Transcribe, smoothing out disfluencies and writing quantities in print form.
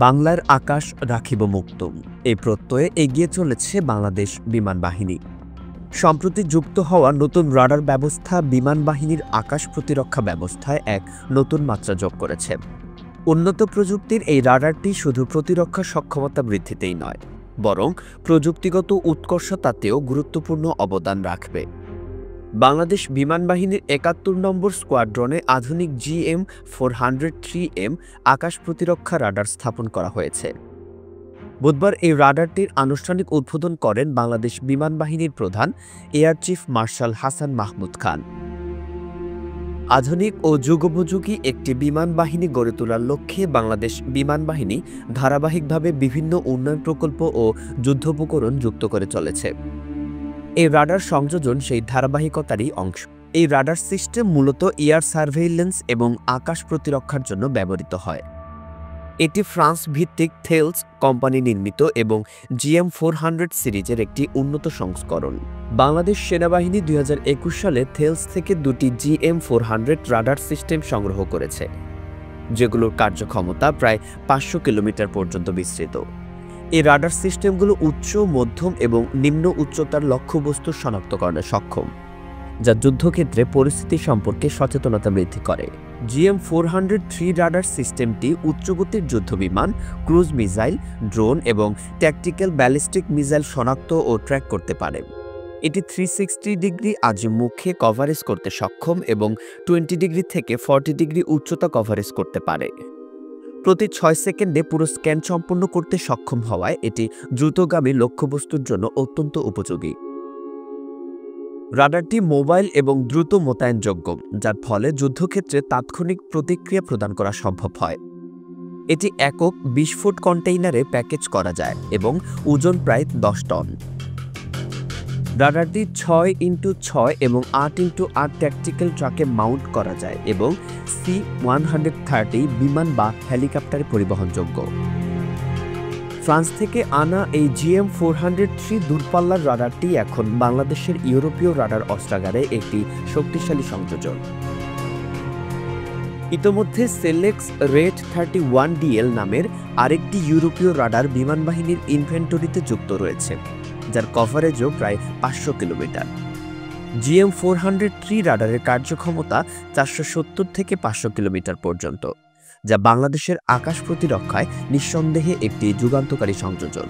বাংলার আকাশ রাখিব মুক্ত এই প্রত্যয়ে এগিয়ে চলেছে বাংলাদেশ বিমান বাহিনী। সম্প্রতি যুক্ত হওয়া নতুন রাডার ব্যবস্থা বিমান বাহিনীর আকাশ প্রতিরক্ষা ব্যবস্থায় এক নতুন মাত্রা যোগ করেছে। উন্নত প্রযুক্তির এই রাডারটি শুধু প্রতিরক্ষা সক্ষমতা বৃদ্ধিতেই নয়, বরং প্রযুক্তিগত উৎকর্ষতাতেও গুরুত্বপূর্ণ অবদান রাখবে। বাংলাদেশ বিমান বাহিনীর ৭১ নম্বর স্কোয়াড্রনে আধুনিক GM-403M আকাশ প্রতিরক্ষা রাডার স্থাপন করা হয়েছে। বুধবার এই রাডারটির আনুষ্ঠানিক উদ্বোধন করেন বাংলাদেশ বিমান বাহিনীর প্রধান air chief marshal Hasan Mahmud Khan. আধুনিক ও যুগোপযোগী একটি বিমান বাহিনী গড়ে তোলার লক্ষ্যে বাংলাদেশ বিমান বাহিনী ধারাবাহিকভাবে বিভিন্ন উন্নয়ন প্রকল্প ও যুদ্ধোপকরণ যুক্ত করে চলেছে। এই রাডার সংযোজন সেই ধারাবাহিকতারই অংশ। এই রাডার সিস্টেম মূলত এয়ার সার্ভেইলেন্স এবং আকাশ প্রতিরক্ষার জন্য ব্যবহৃত হয়। এটি ফ্রান্স ভিত্তিক থেলস কোম্পানি নির্মিত এবং GM-400 সিরিজের একটি উন্নত সংস্করণ। বাংলাদেশ সেনাবাহিনী ২০২১ সালে থেলস থেকে দুটি GM-400 রাডার সিস্টেম সংগ্রহ করেছে, যেগুলোর কার্যক্ষমতা প্রায় ৫০০ কিলোমিটার পর্যন্ত বিস্তৃত। এই রাডার সিস্টেমগুলো উচ্চ, মধ্যম এবং নিম্ন উচ্চতার লক্ষ্যবস্তু শনাক্তকরণে সক্ষম, যা যুদ্ধক্ষেত্রে পরিস্থিতি সম্পর্কে সচেতনতা বৃদ্ধি করে। GM-403 রাডার সিস্টেমটি উচ্চগতির যুদ্ধবিমান, ক্রুজ মিসাইল, ড্রোন এবং ট্যাকটিক্যাল ব্যালিস্টিক মিসাইল শনাক্ত ও ট্র্যাক করতে পারে। এটি 360 ডিগ্রি আজমুখে কভারেজ করতে সক্ষম এবং 20 ডিগ্রি থেকে 40 ডিগ্রি উচ্চতা কভারেজ করতে পারে। প্রতি ৬ সেকেন্ডে পুরো স্ক্যান সম্পন্ন করতে সক্ষম হওয়ায় এটি দ্রুতগামী লক্ষ্যবস্তুর জন্য অত্যন্ত উপযোগী। রাডারটি মোবাইল এবং দ্রুত মোতায়েনযোগ্য, যার ফলে যুদ্ধক্ষেত্রে তাৎক্ষণিক প্রতিক্রিয়া প্রদান করা সম্ভব হয়। এটি একক ২০ ফুট কন্টেইনারে প্যাকেজ করা যায় এবং ওজন প্রায় ১০ টন। রাডারটি ৬x৬ এবং ৮x৮ ট্যাকটিক্যাল ট্রাকে মাউন্ট করা যায় এবং C-130 বিমান বা হেলিকপ্টারে পরিবহনযোগ্য। ফ্রান্স থেকে আনা এই GM-403 দূরপাল্লার রাডারটি এখন বাংলাদেশের ইউরোপীয় রাডার অস্ত্রাগারে একটি শক্তিশালী সংযোজন। ইতোমধ্যে সেলেক্স রেড 31DL নামের আরেকটি ইউরোপীয় রাডার বিমান বাহিনীর ইনভেন্টরিতে যুক্ত রয়েছে, যার কভারেজও প্রায় ৫০০ কিলোমিটার। GM-403 রাডারের কার্যক্ষমতা ৪৭০ থেকে ৫০০ কিলোমিটার পর্যন্ত, যা বাংলাদেশের আকাশ প্রতিরক্ষায় নিঃসন্দেহে একটি যুগান্তকারী সংযোজন।